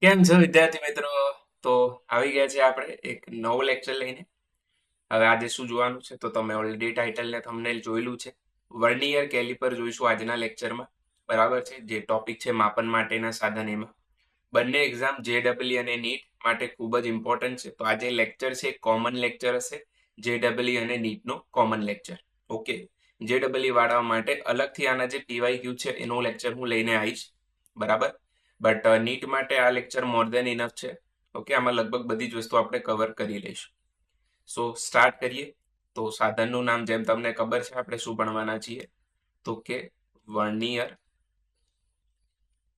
કેમ છો વિદ્યાર્થી મિત્રો? તો આવી ગયા છે આપણે એક નવો લેક્ચર લઈને. હવે આજે શું જોવાનું છે તો તમે ઓલરેડી ટાઇટલ ને થંબનેલ જોયેલું છે. વર્નિયર કેલિપર જોઈશું આજના લેક્ચરમાં. બરાબર છે, જે ટોપિક છે માપન માટેના સાધન. એમાં બંને એક્ઝામ JEE અને નીટ માટે ખૂબ જ ઇમ્પોર્ટન્ટ છે. તો આજે લેક્ચર છે કોમન લેક્ચર હશે, JEE અને નીટનો કોમન લેક્ચર. ઓકે, JEE વાળા માટે અલગથી આના જે PYQ છે એનું લેક્ચર હું લઈને આવીશ. બરાબર, બટ નીટ માટે આ લેક્ચર મોર દેન ઇનફ છે. ઓકે, આમાં લગભગ બધી જ વસ્તુ આપણે કવર કરી લઈશું. સો સ્ટાર્ટ કરીએ. તો સાધનનું નામ જેમ તમને ખબર છે આપણે શું ભણવાના છીએ, તો કે વર્નિયર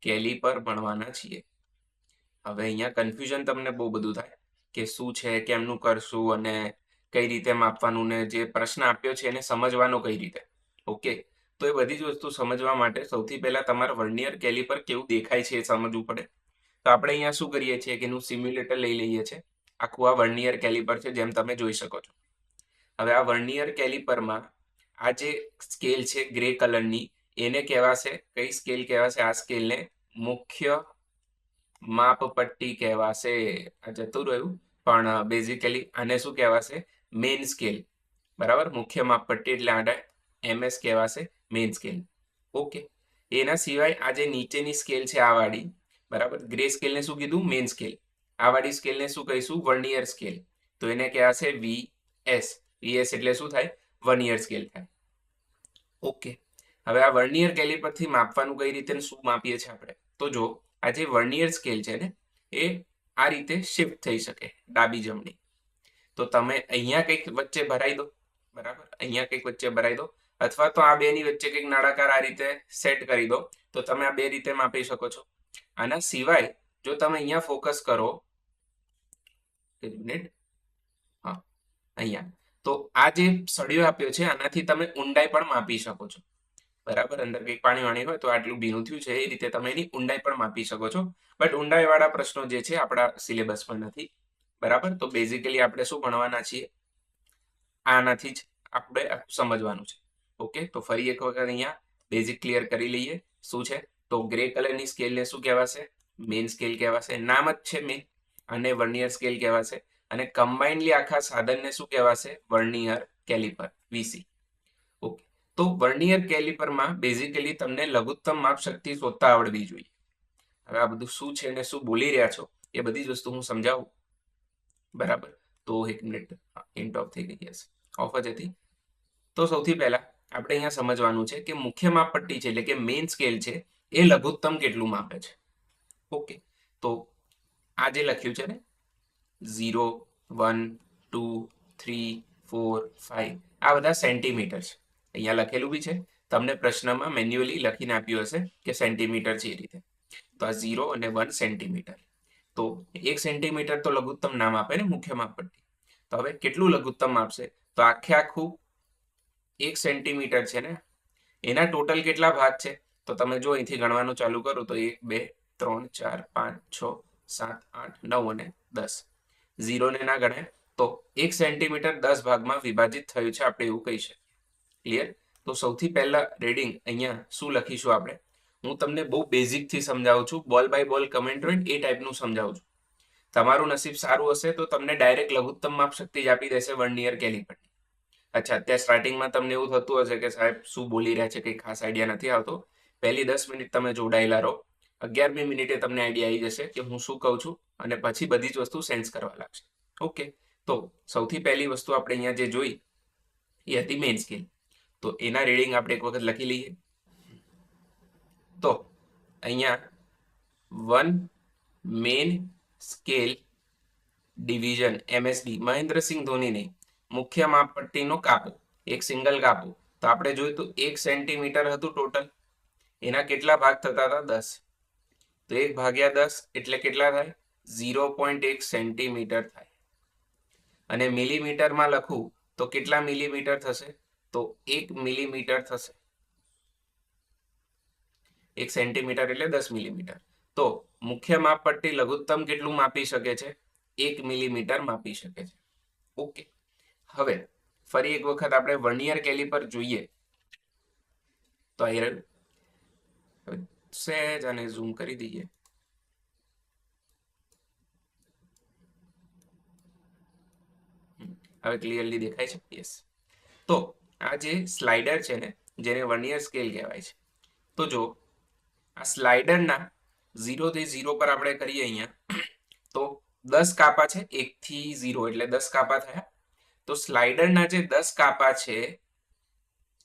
કેલિપર ભણવાના છીએ. હવે અહીંયા કન્ફ્યુઝન તમને બહુ બધું થાય કે શું છે, કેમનું કરશું અને કઈ રીતે માપવાનું, ને જે પ્રશ્ન આપ્યો છે એને સમજવાનો કઈ રીતે. ઓકે, તો એ બધી જ વસ્તુ સમજવા માટે સૌથી પહેલા તમારે વર્નિયર કેલિપર કેવું દેખાય છે એ સમજવું પડે. તો આપણે અહીંયા શું કરીએ છીએ કે એનું સિમ્યુલેટર લઈ લઈએ છીએ. આખું આ વર્નિયર કેલિપર છે, જેમ તમે જોઈ શકો છો. હવે આ વર્નિયર કેલિપરમાં આ જે સ્કેલ છે ગ્રે કલરની, એને કહેવાશે, કઈ સ્કેલ કહેવાશે? આ સ્કેલને મુખ્ય માપપટ્ટી કહેવાશે. આ જતું રહ્યું, પણ બેઝિકલી આને શું કહેવાશે? Main scale. બરાબર, મુખ્ય માપપટ્ટી એટલે આને MS કહેવાશે, મેઇન સ્કેલ. ઓકે, એના સિવાય આ જે નીચેની સ્કેલ છે આ વાળી, બરાબર, ગ્રે સ્કેલને શું કીધું? Main scale. આ વાળી સ્કેલને શું કહીશું? Vernier scale. તો એને કહેવાશે VS. VS એટલે શું થાય? વર્નિયર સ્કેલ થાય. ઓકે, હવે આ વર્નિયર કેલિપરથી માપવાનું કઈ રીતે, શું માપીએ છીએ આપણે? તો જો આ જે વર્નિયર સ્કેલ છે ને, એ આ રીતે શિફ્ટ થઈ શકે ડાબી જમણી. તો તમે અહીંયા કંઈક વચ્ચે ભરાઈ દો. બરાબર, અહીંયા કંઈક વચ્ચે ભરાઈ દો, અથવા તો આ બેની વચ્ચે કંઈક નળાકાર આ રીતે સેટ કરી દો, તો તમે આ બે રીતે માપી શકો છો. આના સિવાય જો તમે અહીંયા ફોકસ કરો, હા, અહીંયા, તો આ જે સળિયો આપ્યો છે આનાથી તમે ઊંડાઈ પણ માપી શકો છો. બરાબર, અંદર કંઈક પાણી વાણી હોય તો આટલું ભીનું થયું છે, એ રીતે તમે એની ઊંડાઈ પણ માપી શકો છો. બટ ઊંડાઈ વાળા પ્રશ્નો જે છે આપણા સિલેબસ પર નથી. બરાબર, તો બેઝિકલી આપણે શું ભણવાના છીએ, આનાથી જ આપણે સમજવાનું છે. ઓકે, તો ફરી એક વખત અહીંયા બેઝિક ક્લિયર કરી લઈએ. શું છે? તો ગ્રે કલરની સ્કેલને શું કહેવાશે? મેઇન સ્કેલ કહેવાશે. નામ જ છે મેઇન, અને વર્નિયર સ્કેલ કહેવાશે. અને કમ્બાઇનલી આખા સાધનને શું કહેવાશે? Vernier caliper, VC. ઓકે, તો વર્નિયર કેલિપરમાં બેઝિકલી તમને લઘુત્તમ માપ શક્તિ શોધતા આવડવી જોઈએ. હવે આ બધું શું છે ને શું બોલી રહ્યા છો એ બધી જ વસ્તુ હું સમજાવું. બરાબર, તો એક મિનિટ, ઇન્ટ ઓફ થઈ ગઈ હશે, ઓફ જ હતી. તો સૌથી પહેલા આપણે અહીંયા સમજવાનું છે કે મુખ્ય માપપટ્ટી છે એટલે કે મેઇન સ્કેલ છે, એ લઘુત્તમ કેટલું માપે છે. ઓકે, તો આ જે લખ્યું છે ને 0, 1, 2, 3, 4, 5, આ બધા સેન્ટીમીટર છે. અહીંયા લખેલું બી છે, તમને પ્રશ્નમાં મેન્યુઅલી લખીને આપ્યું હશે કે સેન્ટીમીટર છે એ રીતે. તો આ 0 અને 1 સેન્ટીમીટર. તો 1 સેન્ટીમીટર તો લઘુત્તમ નામ આપે ને મુખ્ય માપપટ્ટી. તો હવે કેટલું લઘુત્તમ આપશે? તો આખે આખું 1 સેન્ટીમીટર છે ને, એના ટોટલ કેટલા ભાગ છે? તો તમે જો અહીંથી ગણવાનું ચાલુ કરો તો 1, 2, 3, 4, 5, 6, 7, 8, 9 અને 10. 0 ને ના ગણે તો 1 સેન્ટીમીટર 10 ભાગમાં વિભાજિત થયું છે, આપણે એવું કહી શકીએ. ક્લિયર? તો સૌથી પહેલા રીડિંગ અહીંયા શું લખીશું આપણે? હું તમને બહુ બેઝિક થી સમજાવું છું, બોલ બાય બોલ કમેન્ટ હોય એ ટાઈપનું સમજાવું છું. તમારું નસીબ સારું હશે તો તમને ડાયરેક્ટ લઘુત્તમ માપ શક્તિ જ આપી દેશે વર્નિયર કેલિપર. અચ્છા, અત્યારે સ્ટાર્ટિંગમાં તમને એવું થતું હશે કે સાહેબ શું બોલી રહ્યા છે, કંઈ ખાસ આઈડિયા નથી આવતો. પહેલી 10 મિનિટ તમે જોડાયેલા રહો. 11મી મિનિટે તમને આઈડિયા આવી જશે કે હું શું કહું છું, અને પછી બધી જ વસ્તુ સેન્સ કરવા લાગશે. ઓકે, તો સૌથી પહેલી વસ્તુ આપણે અહીંયા જે જોઈ એ હતી મેઇન સ્કેલ. તો એના રીડિંગ આપણે એક વખત લખી લઈએ. તો અહીંયા 1 main scale division MSD, Mahendrasingh Dhoni નહીં, મુખ્ય માપપટ્ટીનો કાપો, એક સિંગલ કાપો. તો આપણે જોયું તો 1 સેન્ટીમીટર હતું ટોટલ, એના કેટલા ભાગ થતા હતા? 10. તો 1/10 એટલે કેટલા થાય? 0.1 સેન્ટીમીટર થાય. અને મિલીમીટરમાં લખું તો કેટલા મિલીમીટર થશે? તો 1 મિલીમીટર થશે. 1 સેન્ટીમીટર એટલે 10 મિલીમીટર. તો મુખ્ય માપપટ્ટી લઘુત્તમ કેટલું માપી શકે છે? 1 મિલીમીટર માપી શકે છે. ઓકે, હવે ફરી એક વખત આપણે વર્નિયર કેલિપર જોઈએ. તો અહીં સહેજ આને ઝૂમ કરી દઈએ. હવે ક્લિયરલી દેખાય છે? યસ. તો આ જે સ્લાઇડર છે ને, જેને વર્નિયર સ્કેલ કહેવાય છે, તો જો આ સ્લાઇડરના 0 થી 0 પર આપણે કરીએ અહીંયા, તો 10 કાપા છે, 1 થી 0 એટલે 10 કાપા થયા. તો સ્લાઇડરના જે 10 કાપા છે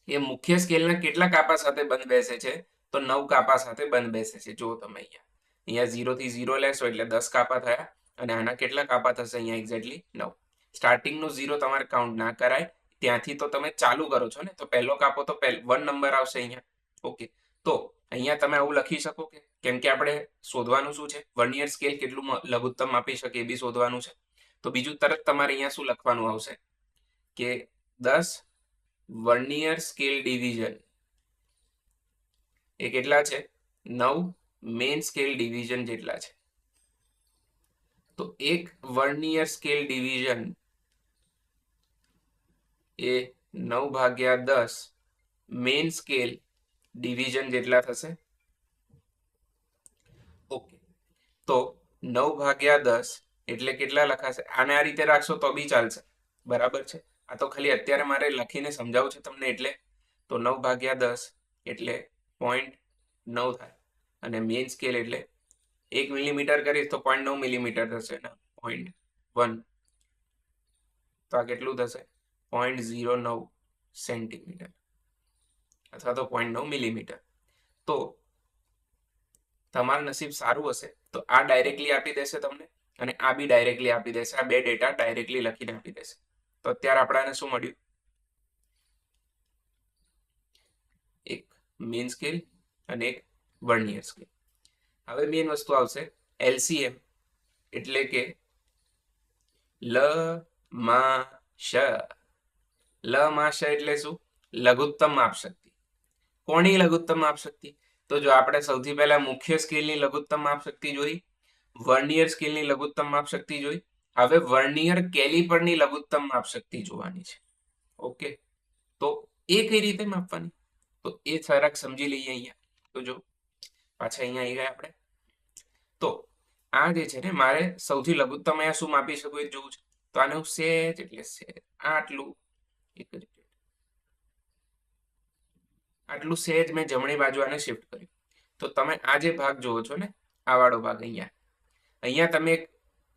એ મુખ્ય સ્કેલના કેટલા કાપા સાથે બંધ બેસે છે? તો 9 કાપા સાથે બંધ બેસે છે. જુઓ તમે અહીંયા 0 થી 0 લેશો એટલે 10 કાપા થયા, અને આના કેટલા કાપા થશે? અહીંયા એક્ઝેક્ટલી 9. સ્ટાર્ટિંગનું 0 તમારે કાઉન્ટ ના કરાય, ત્યાંથી તો તમે ચાલુ કરો છો ને, તો પહેલો કાપો તો 1 નંબર આવશે અહીંયા. ઓકે, તો અહીંયા તમે આવું લખી શકો કે, કેમ કે આપણે શોધવાનું શું છે? વર્નિયર સ્કેલ કેટલું લઘુત્તમ આપી શકે એ બી શોધવાનું છે. તો બીજું તરત તમારે અહીંયા શું લખવાનું આવશે કે 10 વર્નિયર સ્કેલ ડિવિઝન એ કેટલા છે? 9 મેઇન સ્કેલ ડિવિઝન જેટલા છે. તો એક વર્નિયર સ્કેલ ડિવિઝન એ 9/10 મેઇન સ્કેલ ડિવિઝન જેટલા થશે. ઓકે, તો 9/10 એટલે કેટલા લખાશે? આને આ રીતે રાખશો તો બી ચાલશે, બરાબર છે. આ તો ખાલી અત્યારે મારે લખીને સમજાવું છે તમને એટલે. તો 9/10 એટલે 0.9 થાય, અને મેઇન સ્કેલ એટલે 1 મિલીમીટર કરીશ તો 0.9 મિલીમીટર થશે ને, 0.1 તો આ કેટલું થશે? 0.09 સેન્ટીમીટર અથવા તો 0.9 મિલીમીટર. તો તમારું નસીબ સારું હશે તો આ ડાયરેક્ટલી આપી દેશે તમને, અને આ બી ડાયરેક્ટલી આપી દેશે. આ બે ડેટા ડાયરેક્ટલી લખીને આપી દેશે. તો અત્યારે આપણાને શું મળ્યું? એક મેઇન સ્કેલ અને એક વર્નિયર સ્કેલ. હવે મેઇન વસ્તુ આવશે LCM, એટલે કે લ મા શ. લ મા શ એટલે શું? લઘુત્તમ માપ શક્તિ. કોની લઘુત્તમ માપ શક્તિ? તો જો આપણે સૌથી પહેલા મુખ્ય સ્કેલની લઘુત્તમ માપ શક્તિ જોઈ, વર્નિયર સ્કેલની લઘુત્તમ માપ શક્તિ જોઈ, હવે વર્નિયર કેલિપરની લઘુત્તમ માપ શક્તિ જોવાની છે. ઓકે, તો એ કઈ રીતે માપવાની? તો એ જરાક સમજી લઈએ અહીંયા. તો જો પાછા અહીંયા આવી ગયા આપણે. તો આ જે છે ને, મારે સૌથી લઘુત્તમ અહીંયા શું માપી શકું એ જોવું છે. તો આને હું સેજ એટલે સેજ આટલું એક જ આટલું સેજ મેં જમણી બાજુ આને શિફ્ટ કર્યું. તો તમે આ જે ભાગ જોવો છો ને, આ વાળો ભાગ અહીંયા તમે એક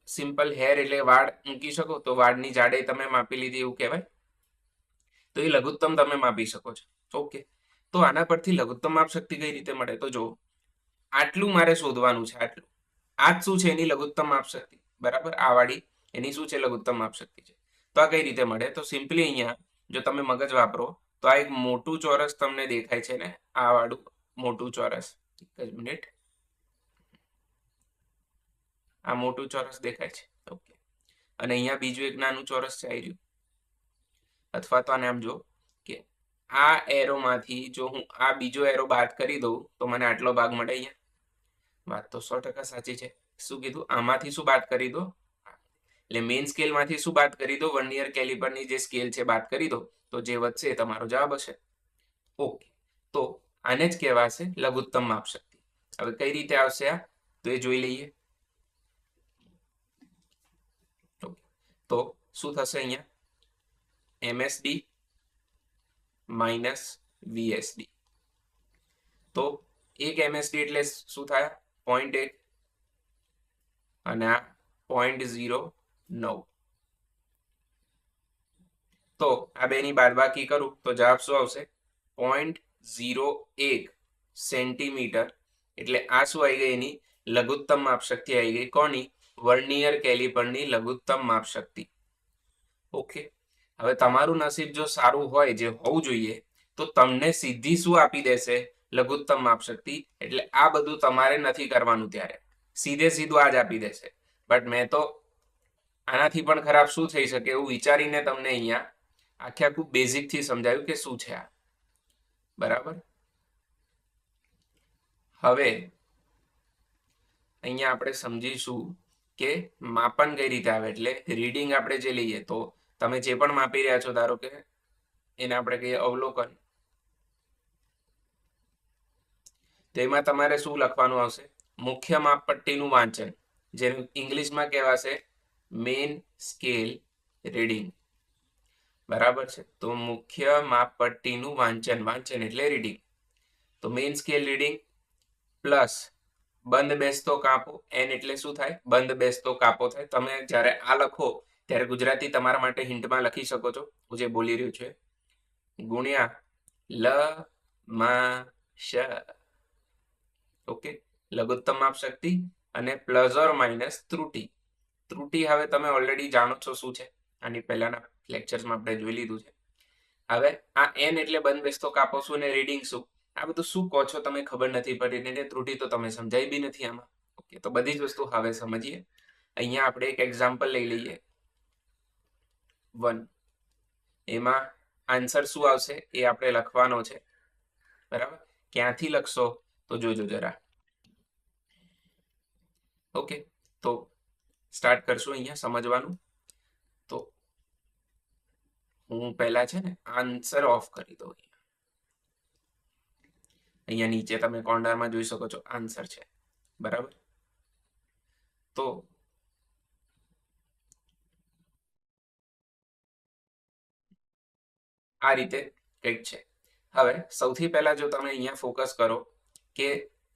સિમ્પલ હેર એટલે વાળ મૂકી શકો, તો વાળની જાડાઈ તમે માપી લીધી એવું કહેવાય. તો એ લઘુત્તમ તમે માપી શકો છો. ઓકે, તો આના પરથી લઘુત્તમ માપ શક્તિ કઈ રીતે મળે? તો જો આટલું મારે શોધવાનું છે. આટલું આ જ શું છે? એની લઘુત્તમ માપ શક્તિ, બરાબર. આ વાળી એની શું છે? લઘુત્તમ માપ શક્તિ છે. તો આ કઈ રીતે મળે? તો સિમ્પલી અહીંયા જો તમે મગજ વાપરો તો આ એક મોટું ચોરસ તમને દેખાય છે ને, આ વાળું મોટું ચોરસ. એક જ મિનિટ, આ મોટું ચોરસ દેખાય છે. ઓકે, અને અહીંયા બીજું એક નાનું ચોરસ છે આવી રહ્યું. અથવા તો આને આમ જો કે આ એરોમાંથી જો હું આ બીજો એરો બાદ કરી દઉં તો મને આટલો ભાગ મળે અહીંયા. વાત તો 100% સાચી છે. શું કીધું? આમાંથી શું બાદ કરી દો? એટલે મેઇન સ્કેલમાંથી શું બાદ કરી દો? વર્નિયર કેલિપરની જે સ્કેલ છે બાદ કરી દો, તો જે વધશે એ તમારો જવાબ હશે. ઓકે, તો આને જ કહેવાશે લઘુત્તમ માપ શક્તિ. હવે કઈ રીતે આવશે આ? તો એ જોઈ લઈએ. તો શું થશે અહીંયા? MSD minus VSD. તો એક MSD એટલે શું થાય? 0.1 અને આ 0.09. તો આ બેની બાદબાકી કરું તો જવાબ શું આવશે? 0.01 સેન્ટીમીટર. એટલે આ શું આવી ગઈ? એની લઘુત્તમ માપ શક્તિ આવી ગઈ. કોની? વર્નિયર કેલિપરની લઘુત્તમ માપ શક્તિ. ઓકે, હવે તમારું નસીબ જો સારું હોય, જે હોવું જોઈએ, તો તમને સીધી શું આપી દેશે? લઘુત્તમ માપ શક્તિ. એટલે આ બધું તમારે નથી કરવાનું, ત્યારે સીધે સીધું આ જ આપી દેશે. બટ મેં તો આનાથી પણ ખરાબ શું થઈ શકે એવું વિચારીને તમને અહીંયા આખે આખું બેઝિક થી સમજાવ્યું કે શું છે આ, બરાબર. હવે અહીંયા આપણે સમજીશું કે માપન કઈ રીતે આવે. એટલે રીડિંગ આપણે જે લઈએ, તો તમે જે પણ માપી રહ્યા છો, ધારો કે એને આપણે કહીએ અવલોકન, તેમાં તમારે શું લખવાનું આવશે? મુખ્ય માપપટ્ટીનું વાંચન, જેનું ઇંગ્લિશમાં કહેવાશે મેઇન સ્કેલ રીડિંગ. બરાબર છે. તો મુખ્ય માપપટ્ટીનું વાંચન એટલે રીડિંગ. તો મેઇન સ્કેલ રીડિંગ પ્લસ બંધ બેસતો કાપો, એન એટલે શું થાય? બંધ બેસતો કાપો થાય. તમે જ્યારે આ લખો ત્યારે ગુજરાતી તમારા માટે હિન્ટમાં લખી શકો છો, હું જે બોલી રહ્યું છે, ગુણ્યા લ મા શ. ઓકે, લઘુત્તમ માપ શક્તિ અને પ્લસ ઓર માઇનસ ત્રુટી. ત્રુટી હવે તમે ઓલરેડી જાણો છો શું છે, આની પહેલાના લેક્ચર્સમાં આપણે જોઈ લીધું છે. હવે આ એન એટલે બંધ બેસતો કાપો શું ને રીડિંગ શું, આ બધું શું કહો છો તમે ખબર નથી પડી ને ત્રુટી તો તમે સમજાઈ બી નથી આમાં. ઓકે, તો બધી જ વસ્તુ હવે સમજીએ. અહીંયા આપણે એક એક્ઝામ્પલ લઈ લઈએ 1. એમાં આન્સર શું આવશે એ આપણે લખવાનો છે. બરાબર, ક્યાંથી લખશો તો જોજો જરા. ઓકે, તો સ્ટાર્ટ કરશું અહીંયા સમજવાનું. તો હું પહેલા છે ને આન્સર ઓફ કરી દઉં. અહીંયા નીચે તમે કોર્નરમાં જોઈ શકો છો આન્સર છે. બરાબર, તો આ રીતે કંઈક છે. હવે સૌથી પહેલા જો તમે અહીંયા ફોકસ કરો કે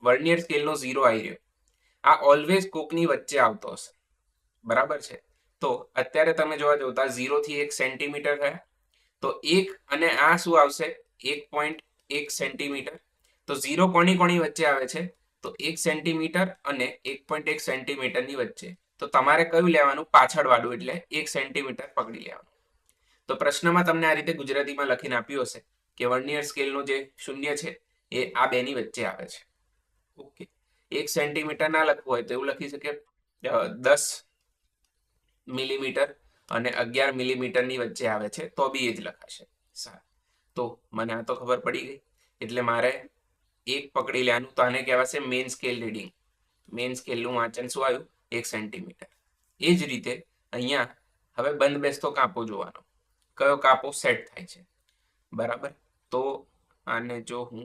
વર્નિયર સ્કેલનો 0 આવી રહ્યો, આ ઓલવેઝ કોકની વચ્ચે આવતો હશે. બરાબર છે, તો અત્યારે તમે જોવા જતા 0 થી 1 સેન્ટીમીટર થયા, તો 1 અને આ શું આવશે 1.1 સેન્ટીમીટર. તો 0 કોની કોની વચ્ચે આવે છે? તો 1 સેન્ટીમીટર અને 1.1 સેન્ટીમીટરની વચ્ચે. તો તમારે કયું લેવાનું? પાછળ વાળું, એટલે 1 સેન્ટીમીટર પકડી લેવાનું. તો પ્રશ્નમાં તમને આ રીતે ગુજરાતીમાં લખીને આપ્યું હશે કે વર્નિયર સ્કેલનો જે 0 છે એ આ બેની વચ્ચે આવે છે. ઓકે, 1 સેન્ટીમીટર ના લખવું હોય તો એવું લખી શકે 10 મિલીમીટર અને 11 મિલીમીટરની વચ્ચે આવે છે, તો બી એ જ લખાશે. સારું, તો મને આ તો ખબર પડી ગઈ. એટલે મારે 1 પકડી લેવાનું, તો આને કહેવાશે મેઇન સ્કેલ રીડિંગ. મેઇન સ્કેલનું વાંચન શું આવ્યું? 1 સેન્ટીમીટર. એ જ રીતે અહીંયા હવે બંધ બેસતો કાપો જોવાનો, કયો કાપો સેટ થાય છે. બરાબર, તો આને જો હું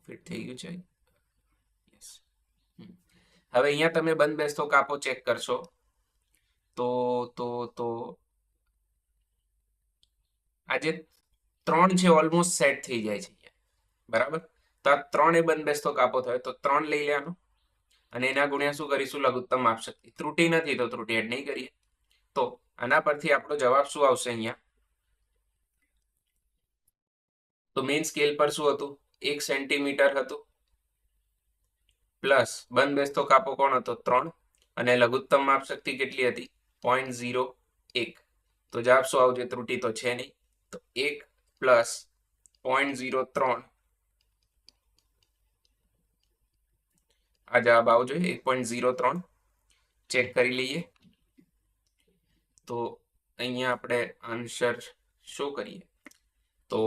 ફિટ થઈ ગયું છે. યસ. હવે અહીંયા તમે બંધ બેસતો કાપો ચેક કરશો તો આ જે 3 છે ઓલમોસ્ટ સેટ થઈ જાય છે. બરાબર, તો આ 3 એ બંધ બેસતો કાપો થયો, તો 3 લઈ લેવાનો અને એના ગુણ્યા શું કરીશું? લઘુત્તમ માપ શક્તિ. ત્રુટી નથી તો ત્રુટી એડ નહીં કરીએ. તો આના પરથી આપણો જવાબ શું આવશે? અહીંયા તો મેઇન સ્કેલ પર શું હતું? 1 સેન્ટીમીટર હતું, પ્લસ બંધ બેસતો કાપો કોણ હતો? 3, અને લઘુત્તમ માપ શક્તિ કેટલી હતી? 0.01. તો જવાબ શું આવશે? ત્રુટી તો છે નહીં, તો 1 પ્લસ 0.03 આ જવાબ આવજો 1.03. ચેક કરી લઈએ. તો અહીંયા આપણે આન્સર શો કરીએ તો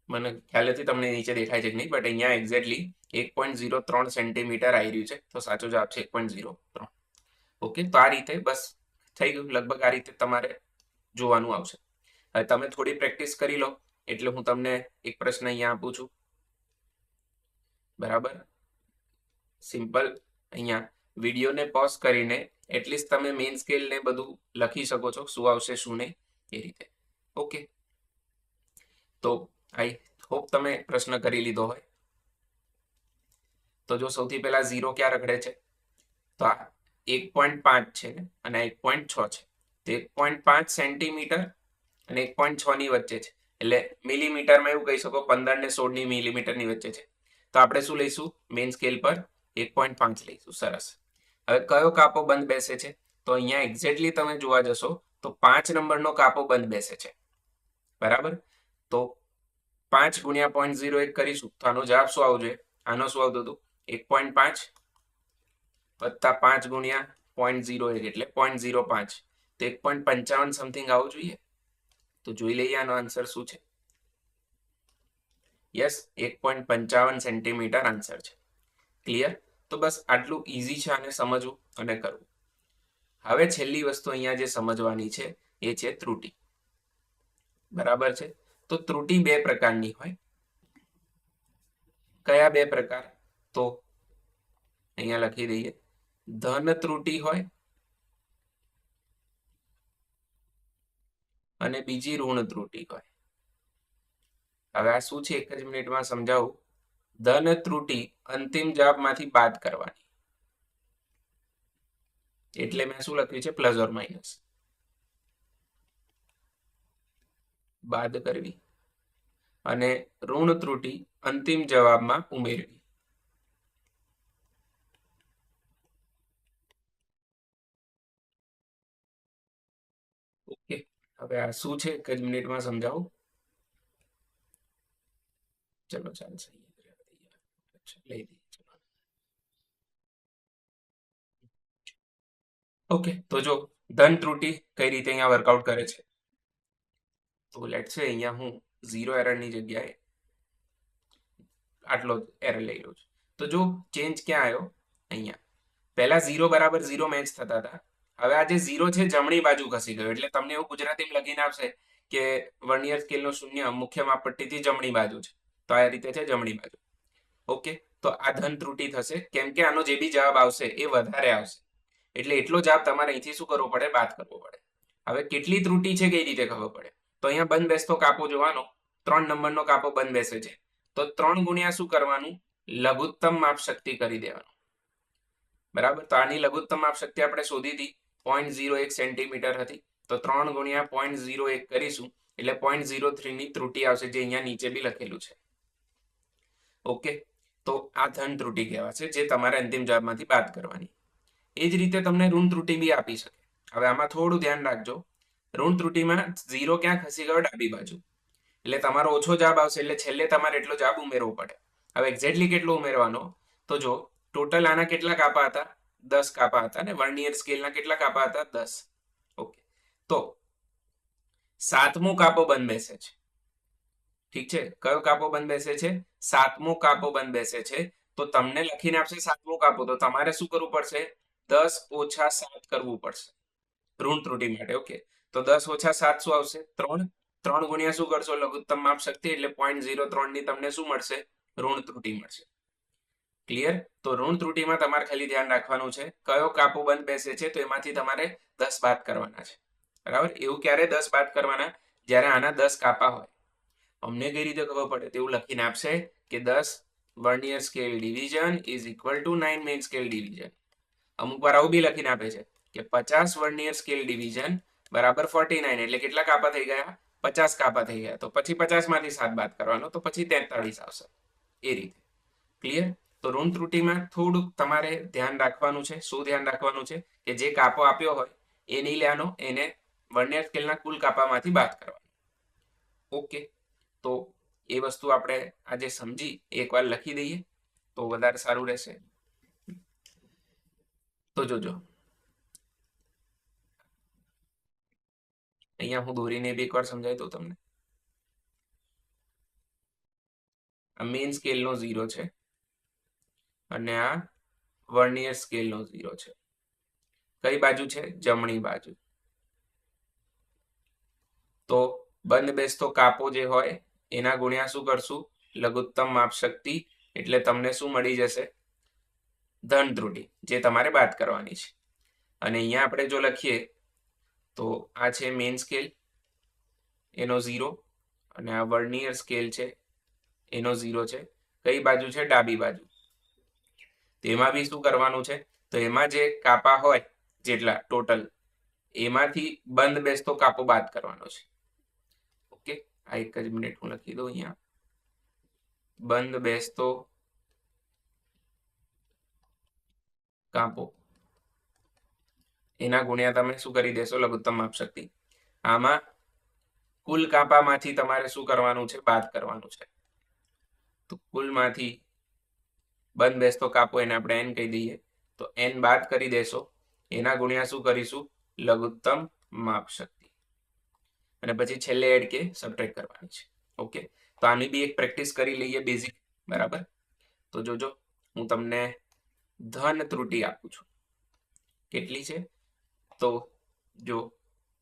મને ખ્યાલ નથી તમને નીચે દેખાય છે કે નહીં, બટ અહીંયા એક્ઝેક્ટલી 1.03 સેન્ટીમીટર આવી રહ્યું છે, તો સાચો જવાબ છે 1.03. ઓકે, તો આ રીતે બસ થઈ ગયું. લગભગ આ રીતે તમારે જોવાનું આવશે. હવે તમે થોડી પ્રેક્ટિસ કરી લો એટલે હું તમને એક પ્રશ્ન અહીંયા આપું છું. બરાબર, સિમ્પલ. અહીંયા વિડીયોને પોઝ કરીને એટલીસ્ટ તમે મેઇન સ્કેલ ને બધું લખી શકો છો, શું આવશે શું નહીં એ રીતે. ઓકે, તો આઈ હોપ તમે પ્રશ્ન કરી લીધો હોય. તો જો સૌથી પહેલા 0 ક્યાં રખડે છે? તો આ 1.5 છે અને 1.6 છે. તો 1.5 સેન્ટીમીટર અને 1.6 ની વચ્ચે છે, એટલે મિલીમીટરમાં એવું કહી શકો 15 ને 16 મિલીમીટરની વચ્ચે છે. તો આપણે શું લઈશું? મેઇન સ્કેલ પર 1.5 લઈશું. સરસ. હવે કયો કાપો બંધ બેસે છે? તો અહીંયા એક્ઝેક્ટલી તમે જોવા જશો તો 5 નંબરનો કાપો બંધ બેસે છે. બરાબર, તો 5 ગુણ્યા 0.01 કરીશું તો આનો જવાબ શું આવજો? આનો શું આવતું હતું? 1.5 વત્તા 5 ગુણ્યા 0.01 એટલે 0.05, તો 1.55 સમથિંગ આવવું જોઈએ. તો જોઈ લઈએ આનો આન્સર શું છે. યસ, 1.55 સેન્ટીમીટર આન્સર છે. ક્લિયર? તો બસ આટલું ઈઝી છે આને સમજવું અને કરવું. હવે છેલ્લી વસ્તુ અહીંયા જે સમજવાની છે એ છે ત્રુટી. બરાબર છે, તો ત્રુટી 2 પ્રકારની હોય. કયા 2 પ્રકાર? તો અહીંયા લખી દઈએ. ધન ત્રુટી હોય અને બીજી ઋણ ત્રુટી હોય. હવે આ શું છે એક જ મિનિટમાં સમજાવું. ધન ત્રુટી અંતિમ જવાબમાંથી બાદ કરવાની, એટલે મેં શું લખ્યું છે પ્લસ ઓર માઇનસ, બાદ કરવી, અને ઋણ ત્રુટી અંતિમ જવાબમાં ઉમેરવી. ઓકે, હવે આ શું છે એક જ મિનિટમાં સમજાવું. ચલો ચાલશે, લઈ દઈએ. ઓકે, તો જો ધન ત્રુટી કઈ રીતે અહીંયા વર્કઆઉટ કરે છે, તો લેટ્સ સે અહીંયા હું 0 એરરની જગ્યાએ આટલો એરર લઈ લઉં છું. તો જો ચેન્જ ક્યાં આવ્યો, અહીંયા પહેલા 0 બરાબર 0 મેચ થતા હતા, હવે આ જે 0 છે જમણી બાજુ ખસી ગયો, એટલે તમને એવું ગુજરાતીમાં લખીને આવશે કે વર્નિયર સ્કેલનો શૂન્ય મુખ્ય માપપટ્ટીથી જમણી બાજુ છે, તો આ રીતે છે જમણી બાજુ. ઓકે, તો આ ધન ત્રુટી થશે, કેમ કે આનો જે બી જવાબ આવશે એ વધારે આવશે, એટલે એટલો જવાબ તમારે અહીંથી શું કરવો પડે, બાદ કરવો પડે. હવે કેટલી ત્રુટી છે કઈ રીતે ખબર પડે, તો અહીંયા બંધ બેસતો કાપો જોવાનો, 3 નંબરનો કાપો બંધ બેસે છે, તો 3 ગુણ્યા શું કરવાનું, લઘુત્તમ માપ શક્તિ કરી દેવાનું. બરાબર, તો આની લઘુત્તમ માપ શક્તિ આપણે શોધી હતી 0.01 સેન્ટીમીટર હતી, તો 3 ગુણ્યા 0.01 કરીશું એટલે 0.03 ની ત્રુટી આવશે, જે અહીંયા નીચે બી લખેલું છે. ઓકે, તો આ ધન ત્રુટી કહેવાશે, જે તમારે અંતિમ જવાબમાંથી બાદ કરવાની. એ જ રીતે તમને ઋણ ત્રુટી બી આપી શકે. હવે આમાં થોડું ધ્યાન રાખજો, ઋણ ત્રુટીમાં 0 ક્યાં ખસી ગયો, ડાબી બાજુ, એટલે તમારો ઓછો જવાબ આવશે, એટલે છેલ્લે તમારે એટલો જવાબ ઉમેરવો પડે. હવે એક્ઝેક્ટલી કેટલો ઉમેરવાનો, તો જો ટોટલ આના કેટલા કાપા હતા, 10 કાપા હતા, અને વર્નિયર સ્કેલના કેટલા કાપા હતા, 10. ઓકે, તો 7મો કાપો બંધ બેસે છે. ઠીક છે, કયો કાપો બંધ બેસે છે, 7મો કાપો બંધ બેસે છે, તો તમને લખીને આપશે 7મો કાપો, તો તમારે શું કરવું પડશે, 10 ઓછા 7 કરવું પડશે ઋણ ત્રુટી માટે. ઓકે, તો 10 ઓછા 7 શું આવશે, 3. 3 ગુણ્યા શું કરશો, લઘુત્તમ માપ શક્તિ, એટલે 0.03 ની તમને શું મળશે, ઋણ ત્રુટી મળશે. ક્લિયર, તો ઋણ ત્રુટીમાં તમારે ખાલી ધ્યાન રાખવાનું છે કયો કાપો બંધ બેસે છે, તો એમાંથી તમારે 10 બાદ કરવાના છે. બરાબર, એવું ક્યારે 10 બાદ કરવાના, જ્યારે આના 10 કાપા હોય. અમને કઈ રીતે ખબર પડે, તેવું લખીને આપશે કે 10 vernier scale division is equal to 9 main scale division. અમુક વાર આવું બી લખીને આપે છે કે 50 વર્નિયર સ્કેલ ડિવિઝન બરાબર 49, એટલે કેટલા કાપા થઈ ગયા, 50 કાપા થઈ ગયા, તો પછી 50 માંથી 7 બાદ કરવાનો, તો પછી 43 આવશે. એ રીતે. ક્લિયર, તો ઋણ ત્રુટીમાં થોડુંક તમારે ધ્યાન રાખવાનું છે. શું ધ્યાન રાખવાનું છે, કે જે કાપો આપ્યો હોય એ નહીં લેવાનો, એને વર્નિયર સ્કેલના કુલ કાપામાંથી બાદ કરવાનો. ઓકે, તો એ વસ્તુ આપણે આજે સમજી એકવાર લખી દઈએ તો વધારે સારું રહેશે. તો જોજો, અહીંયા હું દોરીને બી એકવાર સમજાવી દઉં તમને. આ મેઇન સ્કેલનો 0 છે અને આ વર્નિયર સ્કેલનો 0 છે. કઈ બાજુ છે, જમણી બાજુ. તો બંધ બેસતો કાપો જે હોય એના ગુણ્યા શું કરશું, લઘુત્તમ માપ શક્તિ, એટલે તમને શું મળી જશે, ધન ત્રુટી, જે તમારે બાદ કરવાની છે. અને અહીંયા આપણે જો લખીએ તો આ છે મેઇન સ્કેલ, એનો 0, અને આ વર્નિયર સ્કેલ છે એનો 0 છે. કઈ બાજુ છે, ડાબી બાજુ. તો એમાં બી શું કરવાનું છે, તો એમાં જે કાપા હોય જેટલા ટોટલ, એમાંથી બંધ બેસતો કાપો બાદ કરવાનો છે. ઓકે, આ એક જ મિનિટ હું લખી દઉં અહીંયા, બંધ બેસતો કાપો, એના ગુણ્યા તમે શું કરી દેશો, લઘુત્તમ માપ શક્તિ. આમાં કુલ કાપામાંથી તમારે શું કરવાનું છે, બાદ કરવાનું છે. તો કુલમાંથી બંધ બેસતો કાપો, એને આપણે n કહી દઈએ, તો n બાદ કરી દેશો, એના ગુણ્યા શું કરીશું, લઘુત્તમ માપ શક્તિ, અને પછી છેલ્લે એડ કે સબટ્રેક્ટ કરવાની છે. ઓકે, તો આની બી એક પ્રેક્ટિસ કરી લઈએ બેઝિક. બરાબર, તો જોજો હું તમને ધન ત્રુટી આપું છું. કેટલી છે, તો જો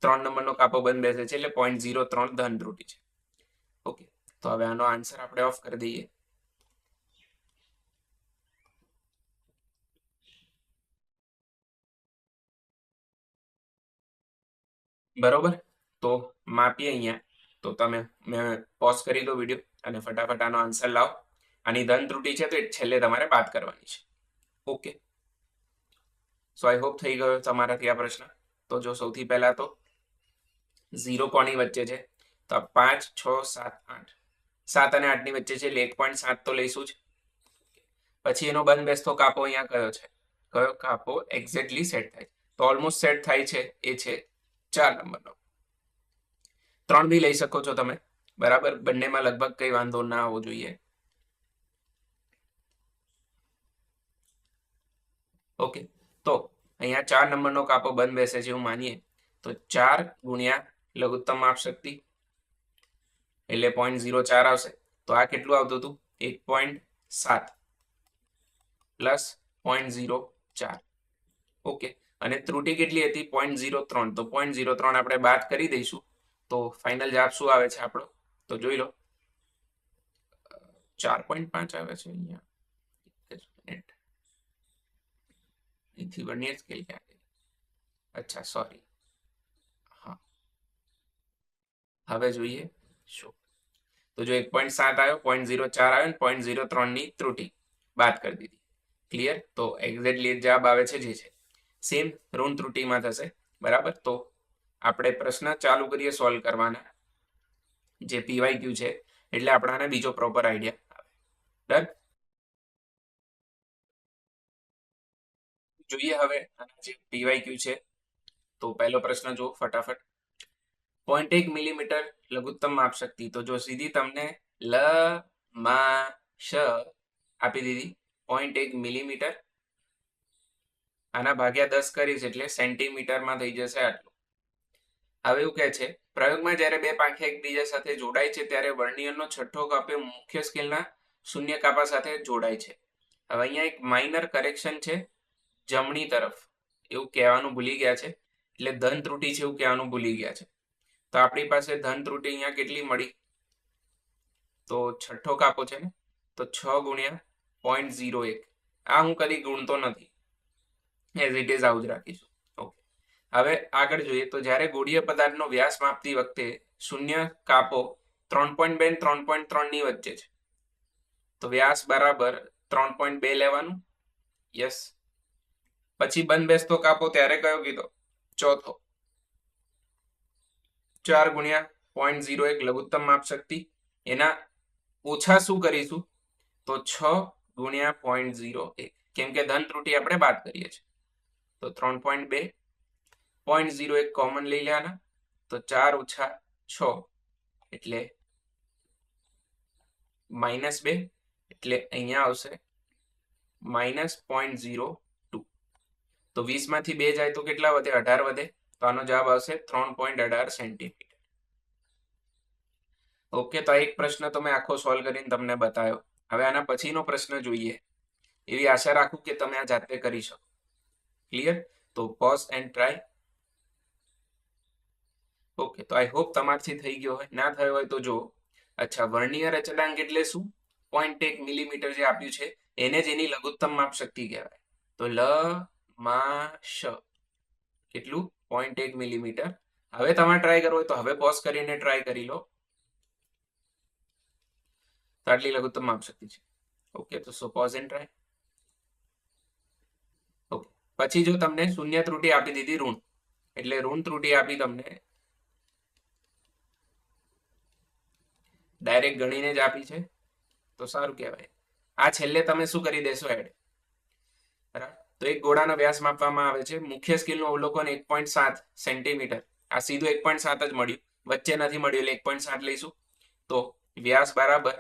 3 નંબરનો કાપો બંધ બેસે છે, એટલે 0.03 ધન ત્રુટી છે. ઓકે, તો હવે આનો આન્સર આપણે ઓફ કરી દઈએ. બરોબર, તો માપીએ અહીંયા તો તમે મેં પોઝ કરી દો વિડીયો અને ફટાફટ આનો આન્સર લાવો. આની ધન ત્રુટી છે તો એ છેલ્લે તમારે બાદ કરવાની છે. ઓકે, સો આઈ હોપ થઈ ગયો તમારાથી આ પ્રશ્ન. તો જો સૌથી પહેલા તો 0 કોની વચ્ચે છે? તો 5, 6, 7, 8. 7 અને 8 ની વચ્ચે છે એટલે 1.7 તો લઈશું જ. પછી એનો બંધ બેસતો કાપો અહીંયા કયો છે? કયો કાપો એક્ઝેક્ટલી સેટ થાય? તો ઓલમોસ્ટ સેટ થાય છે એ છે 4 નંબરનો. 3 બી લઈ શકો છો તમે, બરાબર. બંનેમાં લગભગ કઈ વાંધો ના આવવો જોઈએ. ઓકે, તો અહીંયા 4 નંબરનો કાપો બંધ બેસે છે એવું માનીએ તો 4 ગુણ્યા લઘુત્તમ માપ શક્તિ એટલે 0.04 આવશે. તો આ કેટલું આવતું હતું? 1.7 પ્લસ 0.04. ઓકે, અને ત્રુટી કેટલી હતી? 0.03. તો 0.03 આપણે બાદ કરી દઈશું તો ફાઇનલ જવાબ શું આવે છે આપણો? તો જોઈ લો, 4.5 આવે છે અહીંયા. અહીંથી વર્નિયર સ્કેલ ક્યાં ગઈ? અચ્છા, સોરી. હા, હવે જોઈએ શું. તો જો 1.7 આવ્યો, 0.04 આવ્યો ને 0.03 ની ત્રુટી બાદ કરી દીધી. ક્લિયર? તો એક્ઝેક્ટલી જવાબ આવે છે જે છે સેમ ઋણ ત્રુટીમાં થશે, બરાબર. તો આપણે પ્રશ્ન ચાલુ કરીએ સોલ્વ કરવાના, જે પીવાયક્યુ છે એટલે આપણાને બીજો પ્રોપર આઈડિયા આવે. ડન. જોઈએ હવે જે પીવાયક્યુ છે. તો પહેલો પ્રશ્ન જો ફટાફટ. 0.1 મિલીમીટર લઘુત્તમ માપ શક્તિ. તો જો સીધી તમને લ મા શ આપી દીધી 0.1 મિલીમીટર, આના ભાગ્યા 10 કરીશ એટલે સેન્ટીમીટરમાં થઈ જશે આટલું. હવે એવું કહે છે પ્રયોગમાં જ્યારે બે પાંખિયા એકબીજા સાથે જોડાય છે ત્યારે વર્નિયરનો છઠ્ઠો કાપો મુખ્ય સ્કેલના શૂન્ય કાપા સાથે જોડાય છે. હવે અહીંયા એક માઇનર કરેક્શન છે જમણી તરફ, એવું કહેવાનું ભૂલી ગયા છે, એટલે ધન ત્રુટી છે એવું કહેવાનું ભૂલી ગયા છે. તો આપણી પાસે ધન ત્રુટી અહીંયા કેટલી મળી? તો છઠ્ઠો કાપો છે ને, તો 6 ગુણ્યા 0.01. આ હું કદી ગુણતો નથી, એઝ ઇટ ઇઝ આવું જ રાખીશું. ઓકે, હવે આગળ જોઈએ તો જ્યારે ગોળીય પદાર્થનો વ્યાસ માપતી વખતે શૂન્ય કાપો 3.2 અને 3.3 ની વચ્ચે છે તો વ્યાસ બરાબર 3.2 લેવાનું. યસ. પછી બંધ બેસતો કાપો ત્યારે કયો કીધો? ચોથો. 4 ગુણ્યા 0.01 લઘુત્તમ માપ શક્તિ. એના ઓછા શું કરીશું? તો 6 ગુણ્યા 0.01, કેમ કે ધન ત્રુટી આપણે બાદ કરીએ છીએ. તો 3.2, 0.01 કોમન લઈ લેવાના. તો 4 ઓછા 6 એટલે -2, એટલે અહીંયા આવશે -0.02. તો 20 માંથી 2 જાય તો કેટલા વધે? 18 વધે. તો આનો જવાબ આવશે 3.18 સેન્ટીમીટર. ઓકે, તો એક પ્રશ્ન તો મેં આખો સોલ્વ કરીને તમને બતાવ્યો. હવે આના પછીનો પ્રશ્ન જોઈએ. એવી આશા રાખું કે તમે આ જાતે કરી શકો. ક્લિયર? તો પોઝ એન્ડ ટ્રાય. ઓકે, તો આઈ હોપ તમારથી થઈ ગયો હોય. ના થયો હોય તો જો. અચ્છા, વર્નિયર અચળાંક એટલે શું? 0.1 મિલીમીટર જે આપ્યું છે એને જ એની લઘુત્તમ માપ શક્તિ કહેવાય. તો લ મા શ કેટલું? 0.1 મિલીમીટર. હવે તમારે ટ્રાય કરવો હોય તો હવે પોઝ કરીને ટ્રાય કરી લો. તો આટલી લઘુત્તમ માપ શક્તિ છે. ઓકે, તો સો પોઝ એન્ડ ટ્રાય. ઓકે, પછી જો તમને શૂન્ય ત્રુટી આપી દીધી ઋણ, એટલે ઋણ ત્રુટી આપી તમને ડાયરેક્ટ ગણીને જ આપી છે તો સારું કહેવાય. આ છેલ્લે તમે શું કરી દેશો? એડ. બરાબર. તો એક ગોળાનો વ્યાસ માપવામાં આવે છે. મુખ્ય સ્કેલનું અવલોકન 1.7 સેન્ટીમીટર. આ સીધું 1.7 જ મળ્યું, વચ્ચે નથી મળ્યું એટલે 1.7 લઈશું. તો વ્યાસ બરાબર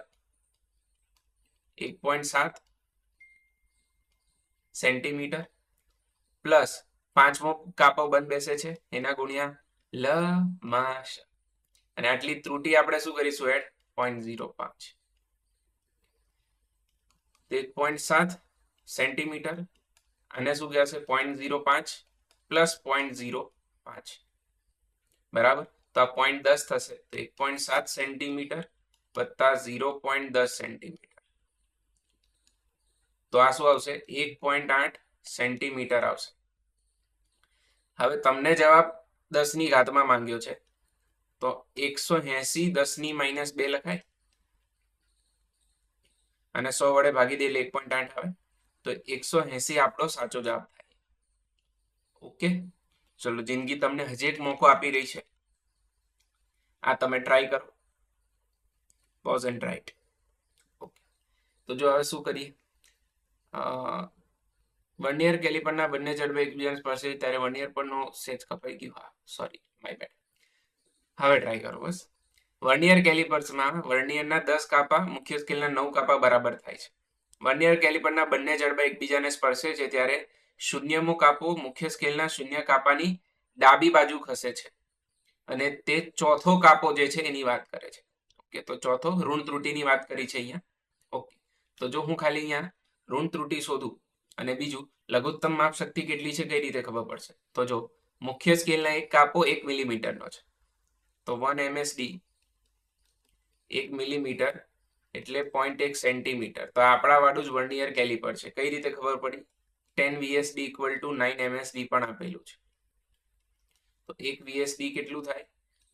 1.7 સેન્ટીમીટર પ્લસ પાંચમો કાપો બંધ બેસે છે એના ગુણ્યા લ મા શ, અને આટલી ત્રુટી આપણે શું કરીશું? એડ 0.05. 1.7 સેન્ટીમીટર અને શું કહેશે? 0.05 પ્લસ 0.05, બરાબર. તો આ 0.10 થશે. તો 1.7 સેન્ટીમીટર વત્તા 0.10 સેન્ટીમીટર, તો આ શું આવશે? 1.8 સેન્ટીમીટર આવશે. હવે તમને જવાબ 10 ની ઘાતમાં માંગ્યો છે, તો તો 180 10 - 2 લખાય અને 100 વડે ભાગી દે એટલે 1.8 આવે. તો 180 આપણો સાચો જવાબ થાય. ઓકે, ચલો જિંદગી તમને હજી એક મોકો આપી રહી છે. આ તમે ટ્રાય કરો. Pose and write. ઓકે, તો જો હવે શું કરીએ, વર્નિયર કેલિપરના બંને જડબે એકબીજાને સ્પર્શે ત્યારે વર્નિયર પરનો સેજ કપાઈ ગયું. હા, સોરી, માય બેડ. હવે ટ્રાય કરો બસ. વર્નિયર કેલિપર્સમાં વર્નિયરના 10 કાપા મુખ્ય સ્કેલના 9 કાપા બરાબર થાય છે. વર્નિયર કેલિપરના બંને જડબા એકબીજાને સ્પર્શે છે ત્યારે 0મો કાપો મુખ્ય સ્કેલના 0 કાપાની ડાબી બાજુ ખસે છે અને તે ચોથો કાપો જે છે એની વાત કરે છે. ઓકે, તો ચોથો ઋણ ત્રુટિની વાત કરી છે અહીંયા. ઓકે, તો જો હું ખાલી અહીંયા ઋણ ત્રુટિ શોધું અને બીજું લઘુત્તમ માપ શક્તિ કેટલી છે કઈ રીતે ખબર પડશે, તો જો મુખ્ય સ્કેલના એક કાપો 1 મિલીમીટરનો છે, તો 1 MSD 1 મિલીમીટર એટલે 0.1 સેન્ટીમીટર. તો આપણા વાળું જ વર્નિયર કેલિપર છે. કઈ રીતે ખબર પડી? 10 VSD = 9 MSD પણ આપેલું છે. તો 1 VSD કેટલું થાય?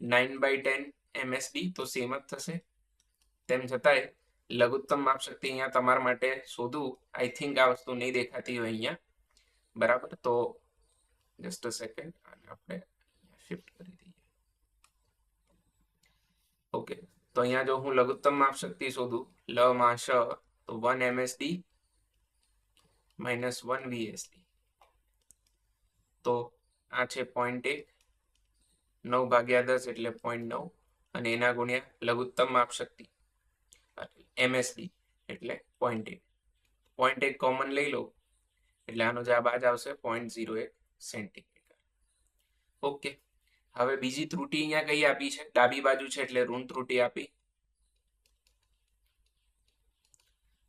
9/10 MSD. તો સેમ જ થશે. તેમ છતાંય લઘુત્તમ માપ શક્તિ અહીંયા તમારા માટે શોધું. આઈ થિંક આ વસ્તુ નહીં દેખાતી હોય અહીંયા. બરાબર, તો જસ્ટ અ સેકન્ડ, આને આપણે શિફ્ટ કરી દઈએ. ઓકે, તો અહીંયા જો હું લઘુત્તમ માપ શક્તિ શોધું લ માં શ, તો 1 MSD - 1 VSD. તો આ છે 0.1, 9/10 એટલે 0.9 અને એના ગુણ્યા લઘુત્તમ માપ શક્તિ MSD એટલે 0.1. 0.1 કોમન લઈ લો એટલે આનો જવાબ આ જ આવશે 0.01 સેન્ટીમીટર. ઓકે, હવે બીજી ત્રુટિ અહીંયા કઈ આપી છે? ડાબી બાજુ છે એટલે ઋણ ત્રુટિ આપી.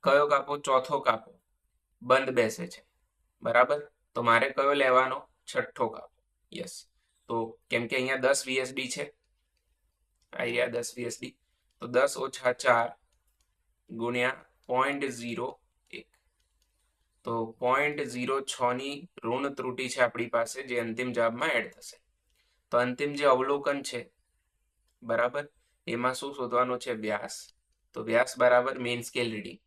કયો કાપો? ચોથો કાપો બંધ બેસે છે. બરાબર, તો મારે કયો લેવાનો? છઠ્ઠો કાપો. યસ, તો કેમ કે અહીંયા 10 VSD છે, અહીંયા 10 VSD, તો 10 - 4 ગુણ્યા 0.01. તો 0.06 ની ઋણ ત્રુટિ છે આપણી પાસે, જે અંતિમ જવાબમાં એડ થશે. તો અંતિમ જે અવલોકન છે, બરાબર, એમાં શું શોધવાનું છે? વ્યાસ. તો વ્યાસ બરાબર મેઇન સ્કેલ રીડિંગ.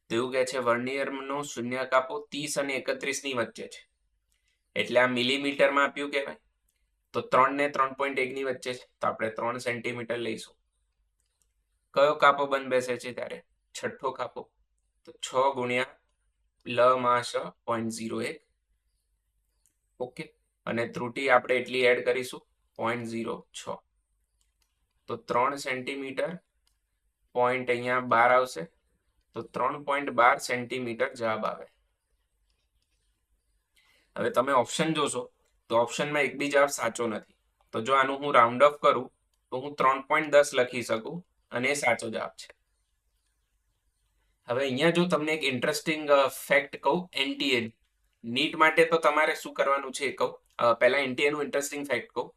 તો એવું કહે છે વર્નિયરનો 0 કાપો 30 અને 31 ની વચ્ચે છે, એટલે આ મિલીમીટરમાં આપ્યું કહેવાય. તો 3 ને 3.1 ની વચ્ચે છે, તો આપણે 3 સેન્ટીમીટર લઈશું. કયો કાપો બંધ બેસે છે ત્યારે? છઠ્ઠો કાપો. તો 6 ગુણ્યા લ માં શ 0.01. ઓકે, અને ત્રુટિ આપણે એટલી એડ કરીશું 0.06. તો 3 સેન્ટીમીટર, પોઈન્ટ અહીંયા 12 આવશે, તો 3.12 સેન્ટીમીટર જવાબ આવે. હવે તમે ઓપ્શન જોશો તો ઓપ્શનમાં એક બી જવાબ સાચો નથી. તો જો આનું હું રાઉન્ડ ઓફ કરું તો હું 3.10 લખી શકું અને એ સાચો જવાબ છે. હવે અહીંયા જો તમને એક ઇન્ટરેસ્ટિંગ ફેક્ટ કહું, NTA નીટ માટે તો તમારે શું કરવાનું છે એ કહું. પહેલા NTA નું ઇન્ટરેસ્ટિંગ ફેક્ટ કહું.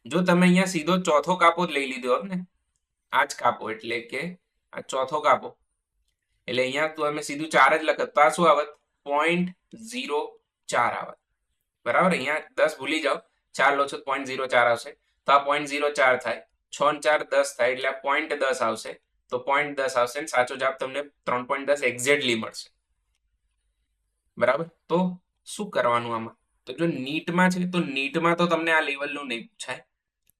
જો તમે અહીંયા સીધો ચોથો કાપો જ લઈ લીધો હોત ને, આ જ કાપો એટલે કે આ ચોથો કાપો, એટલે અહીંયા તો અમે સીધું 4 જ લખત, તો આ શું આવત? 0.04 આવત. બરાબર, અહીંયા 10 ભૂલી જાઓ, 4 લો છો 0.04 આવશે, તો આ 0.04 થાય. 6 ને 4 10 થાય એટલે 0.10 આવશે. તો 0.10 આવશે અને સાચો જવાબ તમને 3.10 એક્ઝેક્ટલી મળશે. બરાબર, તો શું કરવાનું આમાં? તો જો નીટમાં છે તો નીટમાં તો તમને આ લેવલનું નહીં પૂછાય.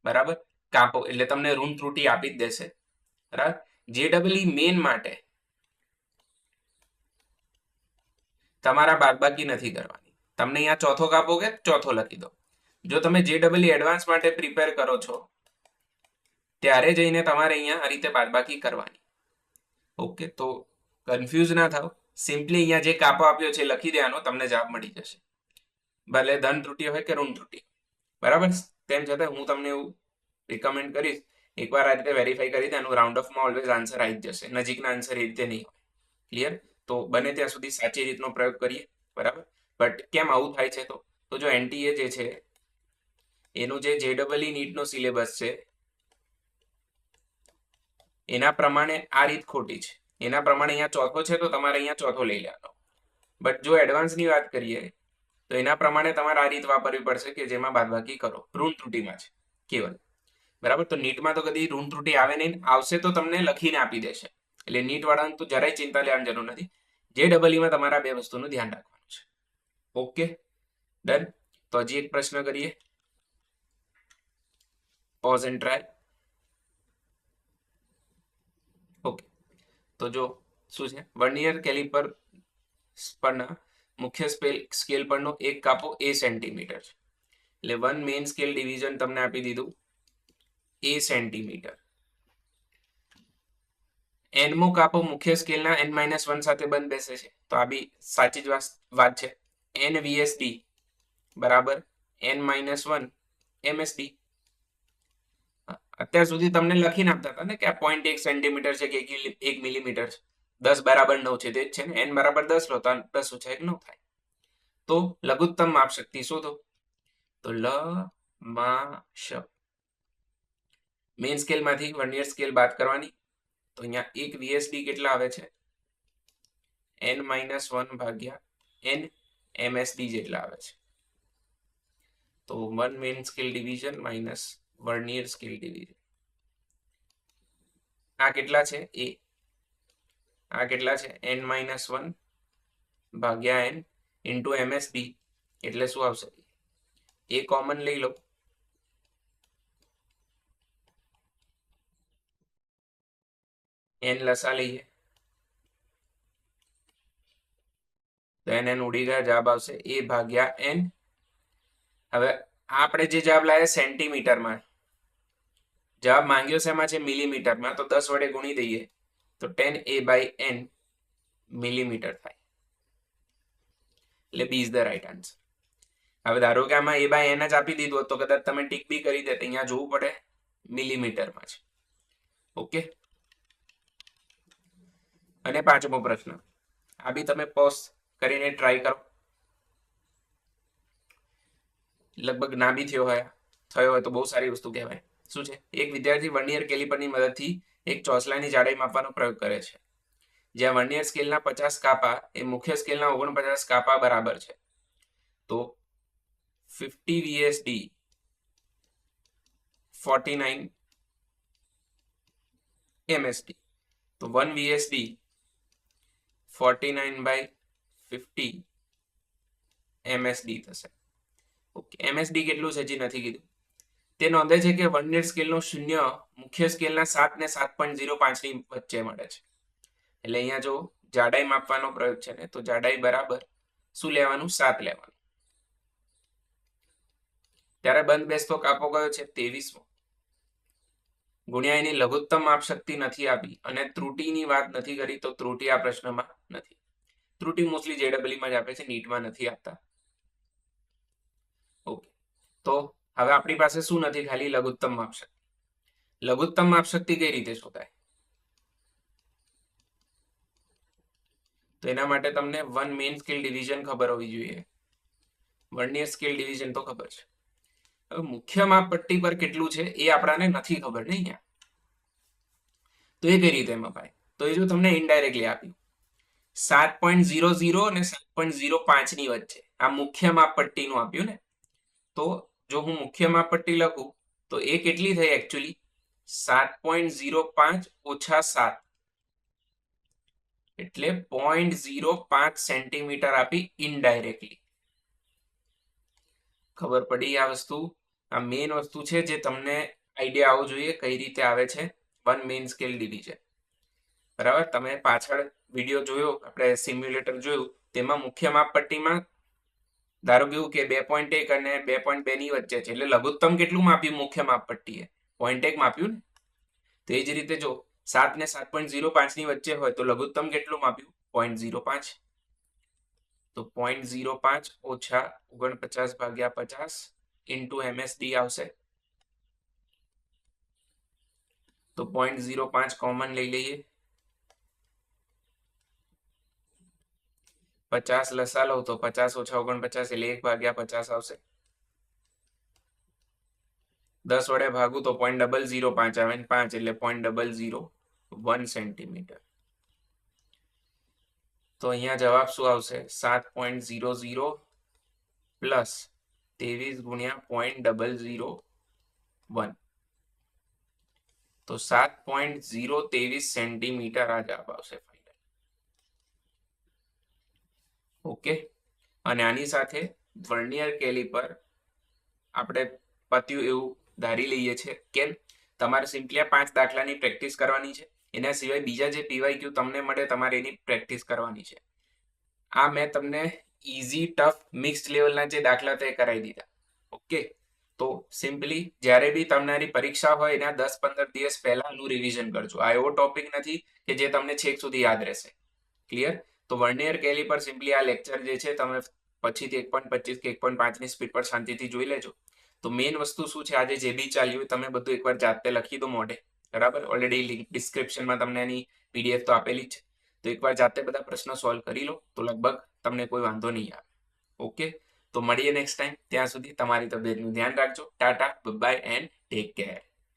બરાબર, કાપો એટલે તમને ઋણ ત્રુટિ આપી જ દેશે. બરાબર, JEE મેઇન માટે તમારા બાદબાકી નથી કરવાની. તમને અહીંયા ચોથો કાપો કે ચોથો લખી દો. જો તમે JEE એડવાન્સ માટે પ્રિપેર કરો છો ત્યારે જઈને તમારે અહીંયા આ રીતે બાદબાકી કરવાની. ઓકે, તો કન્ફ્યુઝ ના થાવ, સિમ્પલી અહીંયા જે કાપો આપ્યો છે લખી દેવાનો, તમને જવાબ મળી જશે. ભલે ધન ત્રુટિ હોય કે ઋણ ત્રુટિ. બરાબર, તેમ છતાં હું તમને એવું રિકમેન્ડ કરીશ એકવાર આ રીતે વેરીફાઈ કરી દે, એનું રાઉન્ડ ઓફમાં ઓલવેઝ આન્સર આવી જ જશે. નજીકના આન્સર એ રીતે નહીં હોય. ક્લિયર? તો બને ત્યાં સુધી સાચી રીતનો પ્રયોગ કરીએ. બરાબર, બટ કેમ આવું થાય છે? તો જો NTA જે છે એનું જે JEE નીટનો સિલેબસ છે એના પ્રમાણે આ રીત ખોટી છે. એના પ્રમાણે અહીંયા ચોથો છે તો તમારે અહીંયા ચોથો લઈ લેવાનો. બટ જો એડવાન્સની વાત કરીએ તો એના પ્રમાણે તમારે આ રીત વાપરવી પડશે કે જેમાં બાદબાકી કરો, ઋણ ત્રુટિમાં છે કેવલ. બરાબર. તો નીટમાં તો કદી ઋણ ત્રુટી આવે નહીં, આવશે તો તમને લખીને આપી દેશે, એટલે નીટ વાળાને તો જરાય ચિંતા લેવાની જરૂર નથી. JEE તમારા બે વસ્તુનું ધ્યાન રાખવાનું છે. Okay, done. તો હજી એક પ્રશ્ન કરીએ, પોઝ એન્ડ ટ્રાય. ઓકે, તો જો શું છે, વર્નિયર કેલિપર પરના મુખ્ય સ્કેલ પરનો એક કાપો A સેન્ટીમીટર છે, એટલે વન મેઇન સ્કેલ ડિવિઝન તમને આપી દીધું A સેન્ટીમીટર. એનમો કાપો મુખ્ય સ્કેલના N-1 સાથે બંધ બેસે છે, તો આ બી સાચી જ વાત છે. NVSD બરાબર N-1 MSD. અત્યાર સુધી તમને લખીને આપતા હતા ને કે આ 0.1 સેન્ટીમીટર છે કે 1 મિલીમીટર છે, 10 બરાબર 9 છે, તે જ છે ને. N બરાબર 10 લો તો 10 ઓછા 1 9 થાય. તો લઘુત્તમ માપ શક્તિ શોધો. તો મેઇન સ્કેલ માંથી વર્નિયર સ્કેલ બાદ કરવાની. તો અહીંયા એક VSD કેટલા આવે છે, N-1 ભાગ્યા N MSD જેટલા આવે છે. તો one main scale division minus vernier scale division. આ કેટલા છે A, આ કેટલા છે N-1 ભાગ્યા N ઇન્ટુ MSD, એટલે શું આવશે, A કોમન લઈ લો, N લસા લઈએ, તો N ઉડી ગયા, જવાબ આવશે A ભાગ્યા N. હવે આપણે જે જવાબ લાવ્યા સેન્ટીમીટરમાં, જવાબ માંગ્યો છે એમાં છે મિલીમીટરમાં, તો 10 વડે ગુણી દઈએ તો 10A/N મિલીમીટર થાય, એટલે B is the right answer. હવે ધારો કે આમાં A/N જ આપી દીધું તો કદાચ તમે ટીક બી કરી દે, અહીંયા જોવું પડે મિલીમીટરમાં છે. ઓકે, અને પાંચમો પ્રશ્ન, આ બી તમે પોઝ કરીને ટ્રાય કરો, લગભગ ના બી થયો હોય તો બહુ સારી વસ્તુ કહેવાય. શું છે, એક વિદ્યાર્થી વર્નિયર કેલિપરની મદદથી એક ચોસલાની જાડાઈ માપવાનો પ્રયોગ કરે છે, જ્યાં વર્નિયર સ્કેલના 50 કાપા એ મુખ્ય સ્કેલના 49 કાપા બરાબર છે. તો 50 VSD 49 MSD, તો 1 VSD 49/50 MSD થશે. ઓકે, MSD કેટલું છે હજી નથી કીધું. તે નોંધે છે કે વર્નિયર સ્કેલનું શૂન્ય મુખ્ય સ્કેલના 7 ને 7.05 ની વચ્ચે મળે છે. એટલે અહીંયા જો જાડાઈ માપવાનો પ્રયોગ છે ને, તો જાડાઈ બરાબર શું લેવાનું, 7 લેવાનું. ત્યારે બંધ બેસતો કાપો કયો છે, 23મો, ગુણ્યા એની લઘુત્તમ માપ શક્તિ નથી આપી અને ત્રુટિની વાત નથી કરી, તો ત્રુટિ આ પ્રશ્નમાં નથી. ત્રુટિ મોસ્ટલી JEE જ આપે છે, નીટમાં નથી આપતા. ઓકે, તો હવે આપણી પાસે શું નથી, ખાલી લઘુત્તમ માપ શક્તિ. લઘુત્તમ માપ શક્તિ કઈ રીતે શોધાય, તો એના માટે તમને વન મેઇન સ્કેલ ડિવિઝન ખબર હોવી જોઈએ, વર્નિયર સ્કેલ ડિવિઝન તો ખબર છે. હવે મુખ્ય માપ પટ્ટી પર કેટલું છે એ આપણને નથી ખબર ને અહીંયા, તો એ કઈ રીતે મપાય, તો એ જો તમને ઇનડાયરેક્ટલી આપ્યું 7.00 અને 7.05 ની વચ્ચે, આ મુખ્ય માપ પટ્ટીનું આપ્યું ને, તો જો હું મુખ્ય માપ પટ્ટી લખું તો એ કેટલી થઈ એકચ્યુઅલી 7.05 ઓછા 7, એટલે 0.05 સેન્ટીમીટર આપી ઇનડાયરેક્ટલી. ખબર પડી આ વસ્તુ, આ મેઇન વસ્તુ છે જે તમને આઈડિયા આવવો જોઈએ કઈ રીતે આવે છે વન મેઇન સ્કેલ ડિવિઝન. બરાબર, તમે પાછળ વિડીયો જોયો, આપણે સિમ્યુલેટર જોયું, તેમાં મુખ્ય માપપટ્ટીમાં ધારો કે 2.1 અને 2.2 ની વચ્ચે છે, એટલે લઘુત્તમ કેટલું માપ્યું મુખ્ય માપપટ્ટીએ, 0.1 માપ્યું ને. તો એ જ રીતે જો 7 ને 7.05 ની વચ્ચે હોય તો લઘુત્તમ કેટલું માપ્યું, 0.05. તો 0.05 ઓછા 49/50 ઇન્ટુ MSD આવશે. તો 0.05 કોમન લઈ લઈએ, 50 લસા લો તો 50 ઓછા 49 એટલે 1/50 આવશે. 10 વડે ભાગું તો 0.005 આવે, 5 એટલે 0.001 સેન્ટીમીટર. તો અહીંયા જવાબ શું આવશે, 7.00 પ્લસ 23 ગુણ્યા 0.001. તો 7.023 સેન્ટીમીટર આ જવાબ આવશે ફાઇનલ. ઓકે, અને આની સાથે વર્નિયર કેલિપર આપણે પત્યું એવું ધારી લઈએ છીએ. કેમ? તમારે સિમ્પલી આ 5 દાખલાની પ્રેક્ટિસ કરવાની છે. એના સિવાય બીજા જે પીવાયક્યુ તમને મળે તમારે એની પ્રેક્ટિસ કરવાની છે. આ મેં તમને ઇઝી ટફ મિક્સ્ડ લેવલના જે દાખલા તે કરાવી દીધા. ઓકે, તો સિમ્પલી જ્યારે બી તમારી પરીક્ષા હોય એના 10-15 દિવસ પહેલાનું રિવિઝન કરજો. આ એવો ટોપિક નથી કે જે તમને છેક સુધી યાદ રહેશે. ક્લિયર? તો વર્નિયર કેલિપર સિમ્પલી આ લેક્ચર જે છે તમે પછીથી 1.25 કે 1.5 ની સ્પીડ પર શાંતિથી જોઈ લેજો. તો મેઇન વસ્તુ શું છે, આજે જે બી ચાલ્યું તમે બધું એકવાર જાતે લખી દો મોઢે. બરાબર, ઓલરેડી લિંક ડિસ્ક્રિપ્શનમાં તમને એની PDF તો આપેલી જ છે. તો એકવાર જાતે બધા પ્રશ્નો સોલ્વ કરી લો તો લગભગ તમને કોઈ વાંધો નહીં આવે. ઓકે, તો મળીએ નેક્સ્ટ ટાઈમ. ત્યાં સુધી તમારી તબિયતનું ધ્યાન રાખજો. Tata, bye and take care.